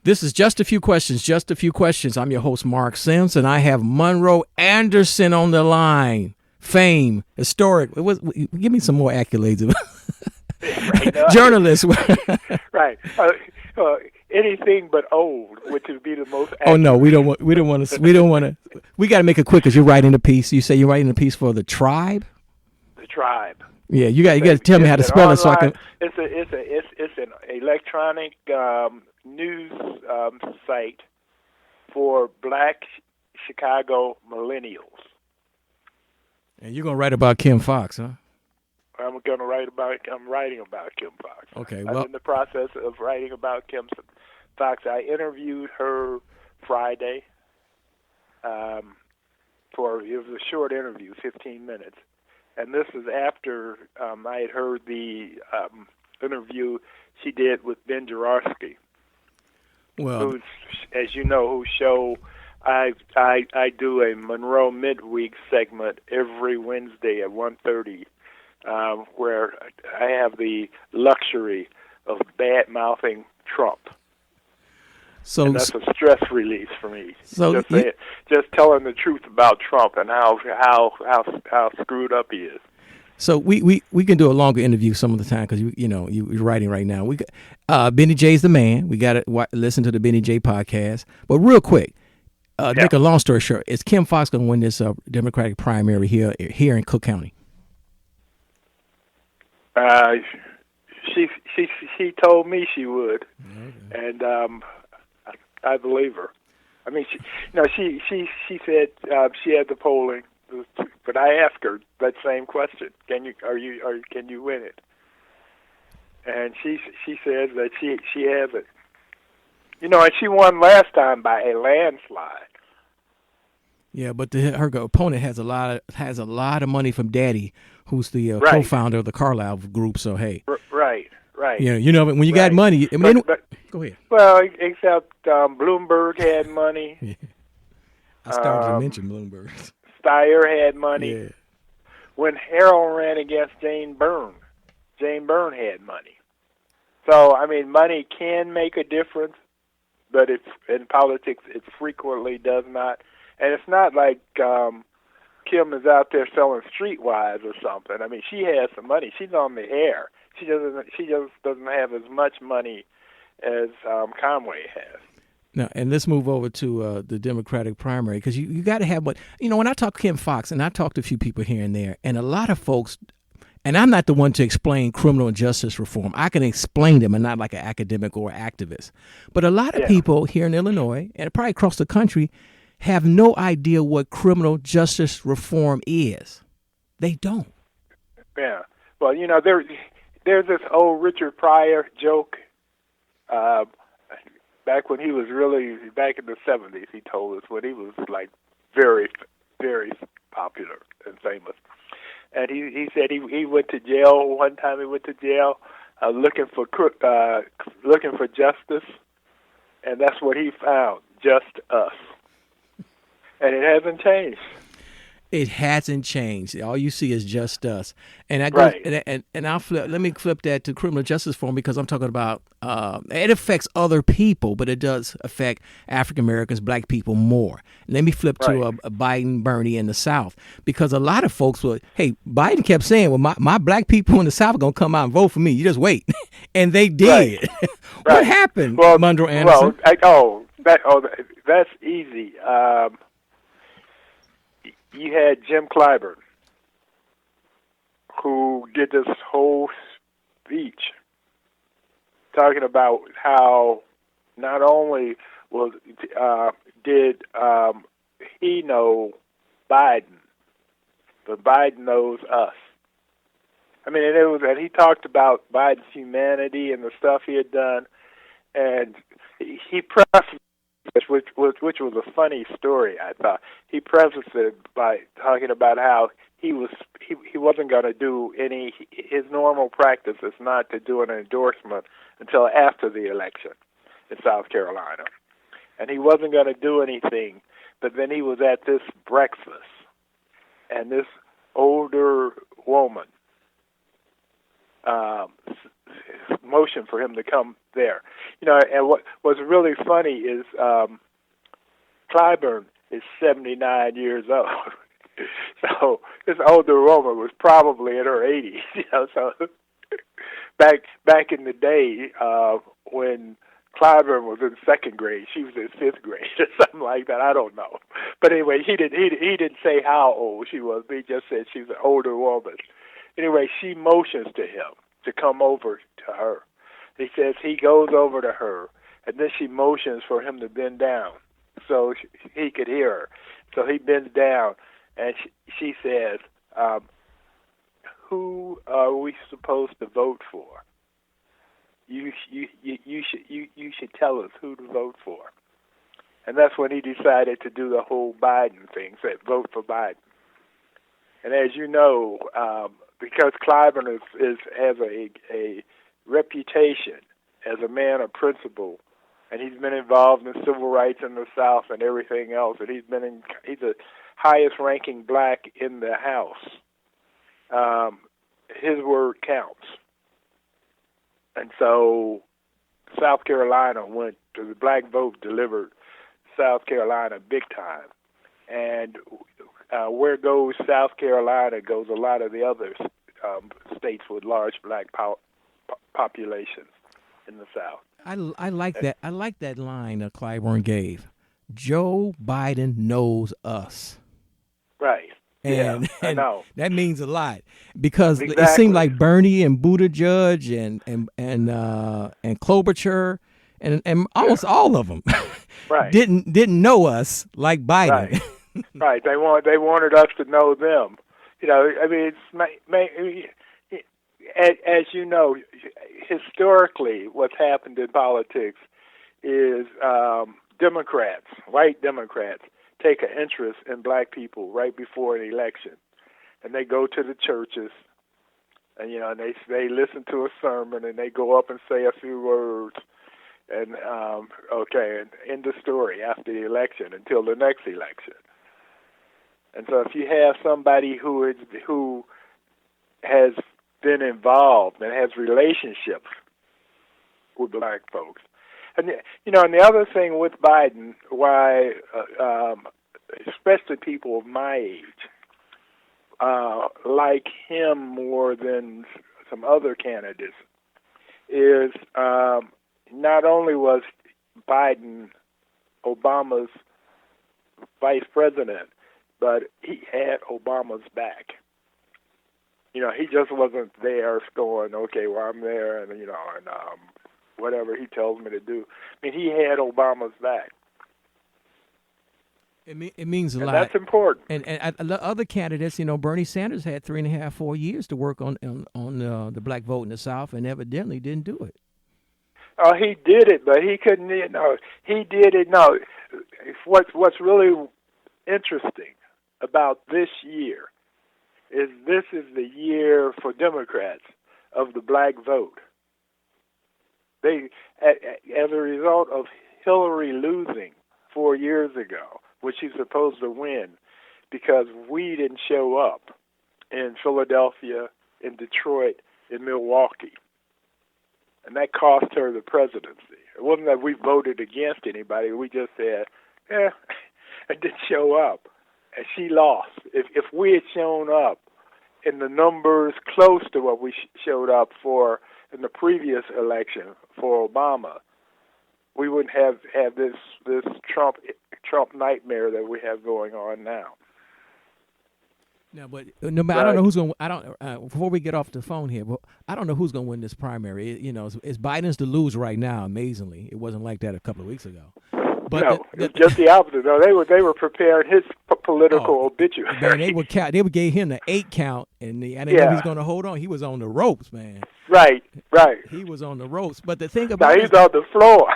This is Just a Few Questions, Just a Few Questions. I'm your host, Marc Sims, and I have Monroe Anderson on the line. Fame, historic. Give me some more accolades. Right, no, Journalist. right. Anything but old, which would be the most accurate. Oh, no, we don't want to. We got to make it quick because you're writing a piece. You say you're writing a piece for the TRiiBE? The TRiiBE. Yeah, you got to tell me how to spell it so I can. It's an electronic news site for Black Chicago millennials. And you're gonna write about Kim Foxx, huh? I'm writing about Kim Foxx. Okay, I'm in the process of writing about Kim Foxx. I interviewed her Friday. It was a short interview, 15 minutes. And this is after I had heard the interview she did with Ben Joravsky, who's, as you know, whose show I do a Monroe midweek segment every Wednesday at 1:30, where I have the luxury of bad-mouthing Trump. So and that's a stress release for me. So just telling the truth about Trump and how screwed up he is. So we can do a longer interview some of the time because you're writing right now. We got Benny J's the man. We got to listen to the Benny J podcast. But real quick, make a long story short, is Kim Foxx going to win this Democratic primary here in Cook County? She told me she would, and I believe her. I mean, she said she had the polling, but I asked her that same question: can you win it? And she says that she has it. And she won last time by a landslide. Yeah, but her opponent has a lot of money from Daddy, who's the co-founder of the Carlyle Group. So hey, right. When you got money, go ahead. Well, except Bloomberg had money. Yeah. I started to mention Bloomberg. Steyer had money. Yeah. When Harold ran against Jane Byrne had money. So I mean, money can make a difference, but in politics it frequently does not. And it's not like Kim is out there selling streetwise or something. I mean, she has some money. She's on the air. She just doesn't have as much money as Conway has. Now, and let's move over to the Democratic primary, because you got to have what when I talk to Kim Foxx, and I talked to a few people here and there, and a lot of folks, and I'm not the one to explain criminal justice reform. I can explain them, and not like an academic or activist. But a lot of people here in Illinois, and probably across the country, have no idea what criminal justice reform is. They don't. Yeah. Well, there's this old Richard Pryor joke. Back when he was back in the 70s, he told us when he was like very, very popular and famous. And he said he went to jail one time. He went to jail looking for justice, and that's what he found: just us. And it hasn't changed. It hasn't changed. All you see is just us. And I go, and I'll flip. Let me flip that to criminal justice reform, because I'm talking about it affects other people, but it does affect African Americans, black people more. Let me flip to Biden, Bernie in the South, because a lot of folks Biden kept saying, well, my black people in the South are going to come out and vote for me. You just wait. And they did. What happened, Monroe Anderson? That's easy. You had Jim Clyburn, who did this whole speech talking about how not only did he know Biden, but Biden knows us. I mean, and he talked about Biden's humanity and the stuff he had done, and he prefaced, which was a funny story, I thought. He prefaced it by talking about how he wasn't going to do his normal practice is not to do an endorsement until after the election in South Carolina. And he wasn't going to do anything, but then he was at this breakfast, and this older woman motion for him to come there. You know, and what's really funny is Clyburn is 79 years old. So this older woman was probably in her 80s. You know, so back in the day when Clyburn was in second grade, she was in fifth grade or something like that. I don't know, but anyway, he didn't say how old she was. He just said she was an older woman. Anyway, she motions to him to come over to her. He says he goes over to her, and then she motions for him to bend down so he could hear her. So he bends down, and she says, "Who are we supposed to vote for? You should tell us who to vote for." And that's when he decided to do the whole Biden thing, said vote for Biden. And as you know, because Clyburn has a reputation as a man of principle, and he's been involved in civil rights in the South and everything else, and he's the highest ranking black in the House. His word counts. And so South Carolina went to the black vote, delivered South Carolina big time. And where goes South Carolina goes a lot of the other states with large black populations in the South. I like that. I like that line that Clyburn gave. Joe Biden knows us. Right. And, yeah, I know. That means a lot because Exactly. it seemed like Bernie and Buttigieg and Klobuchar and almost all of them right. didn't know us like Biden. Right. Right. They wanted us to know them. You know, I mean, as you know, historically, what's happened in politics is Democrats, white Democrats, take an interest in black people right before an election, and they go to the churches, and you know, and they listen to a sermon, and they go up and say a few words, and and end the story after the election until the next election. And so, if you have somebody who has been involved and has relationships with black folks. And you know, and the other thing with Biden, why, especially people of my age, like him more than some other candidates, is not only was Biden Obama's vice president, but he had Obama's back. You know, he just wasn't there going, okay, well, I'm there, and, you know, and whatever he tells me to do. I mean, he had Obama's back. It means a lot. That's important. And other candidates, you know, Bernie Sanders had 3.5, 4 years to work on the black vote in the South, and evidently didn't do it. Oh, he did it, but he couldn't. You know, he did it. No, what's really interesting about this year is this is the year for Democrats of the black vote. They, as a result of Hillary losing 4 years ago, which she's supposed to win, because we didn't show up in Philadelphia, in Detroit, in Milwaukee. And that cost her the presidency. It wasn't that we voted against anybody. We just said, it didn't show up. And she lost. If we had shown up in the numbers close to what we showed up for in the previous election for Obama, we wouldn't have this Trump nightmare that we have going on now. No, but right. I don't know who's going. I don't. Before we get off the phone here, but I don't know who's going to win this primary. You know, it's Biden's to lose right now. Amazingly, it wasn't like that a couple of weeks ago. But no, it's just the opposite. No, they were preparing his political obituary. Man, they would give him the 8 count, and I didn't know he was going to hold on. He was on the ropes, man. Right. He was on the ropes. But the thing about he's on the floor.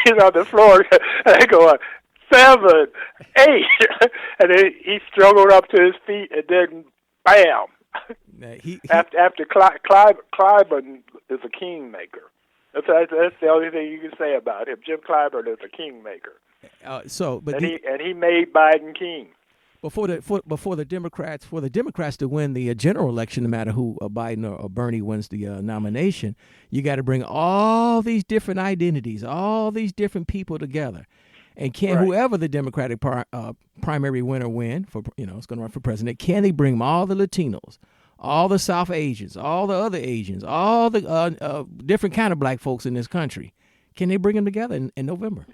He's on the floor. And they go 7, 8, and then he struggled up to his feet, and then bam! After Clyburn is a kingmaker. That's the only thing you can say about him. Jim Clyburn is a kingmaker. And he made Biden king. before the Democrats to win the general election, no matter who Biden or Bernie wins the nomination, you got to bring all these different identities, all these different people together, and whoever the Democratic primary winner win for, it's going to run for president, can they bring all the Latinos, all the South Asians, all the other Asians, all the different kind of black folks in this country? Can they bring them together in November?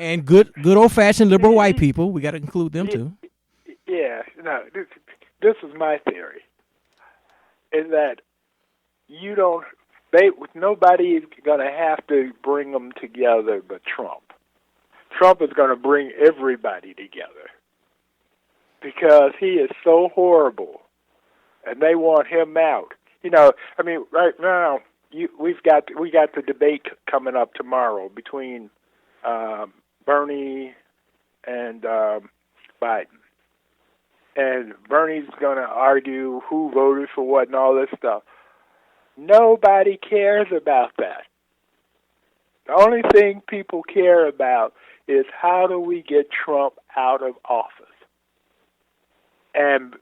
And good old fashioned liberal white people, we got to include them too. Yeah, no, this is my theory. Is that nobody is going to have to bring them together but Trump. Trump is going to bring everybody together because he is so horrible, and they want him out. Right now we got the debate coming up tomorrow between Bernie and Biden, and Bernie's going to argue who voted for what and all this stuff. Nobody cares about that. The only thing people care about is how do we get Trump out of office. And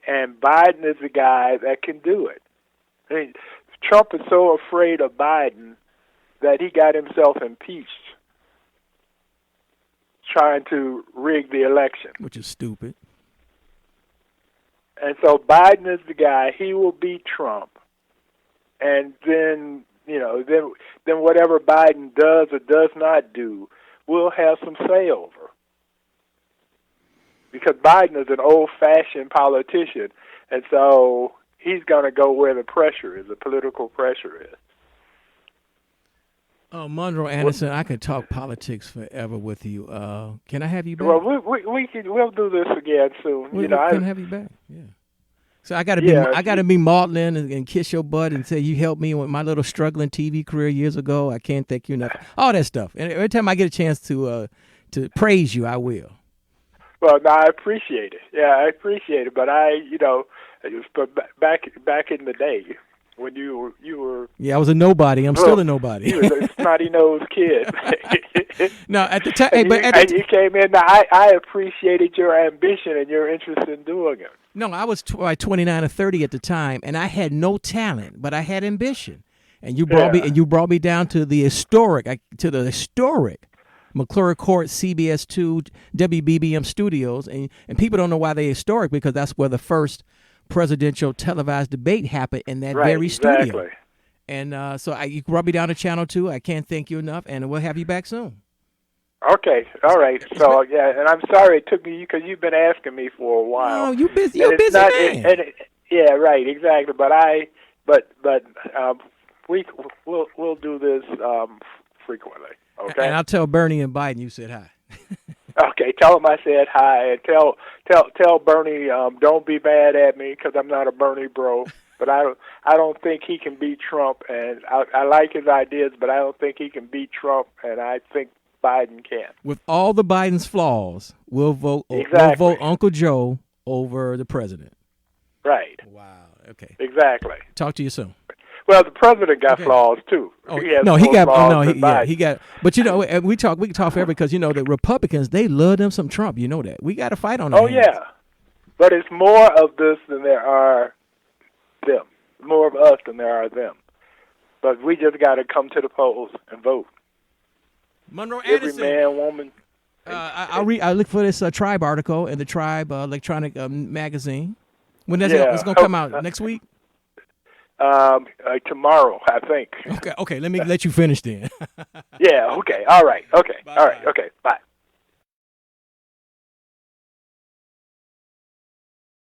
Biden is the guy that can do it. I mean, Trump is so afraid of Biden that he got himself impeached trying to rig the election. Which is stupid. And so Biden is the guy. He will beat Trump. And then, then whatever Biden does or does not do, we'll have some say over. Because Biden is an old-fashioned politician, and so he's going to go where the pressure is, the political pressure is. Monroe Anderson, I could talk politics forever with you. Can I have you back? Well, we'll do this again soon. I can have you back. Yeah. So I gotta be maudlin and kiss your butt and say you helped me with my little struggling TV career years ago. I can't thank you enough. All that stuff. And every time I get a chance to praise you, I will. Well, no, I appreciate it. Yeah, I appreciate it. But back in the day when you were. Yeah, I was a nobody. I'm still a nobody. You were a snotty-nosed kid. No, at the time, you came in. I appreciated your ambition and your interest in doing it. No, I was 29 or 30 at the time, and I had no talent, but I had ambition. And you brought me down to the historic McClure Court CBS 2 WBBM studios, and people don't know why they're historic because that's where the first presidential televised debate happened in that very studio. Exactly. And so you brought me down to Channel 2. I can't thank you enough, and we'll have you back soon. Okay, all right. So and I'm sorry it took me because you've been asking me for a while. Oh, you're a busy man. Yeah, right, exactly. But we'll do this frequently. Okay. And I'll tell Bernie and Biden you said hi. Okay, tell him I said hi, and tell Bernie don't be mad at me because I'm not a Bernie bro. But I don't think he can beat Trump, and I like his ideas, but I don't think he can beat Trump, and I think Biden can. With all the Biden's flaws, we'll vote Uncle Joe over the president. Right. Wow. Okay. Exactly. Talk to you soon. Well, the president got flaws too. He got. But we talk forever because the Republicans, they love them some Trump. You know that. We got to fight on that. Oh yeah, but it's more of this than there are them. More of us than there are them. But we just got to come to the polls and vote. Monroe Anderson. Every man, woman. I look for this TRiiBE article in the TRiiBE electronic magazine. When it's going to come out next week. Tomorrow, I think. Okay. Let me let you finish then. Yeah. Okay. All right. Okay. Bye. All right. Okay. Bye.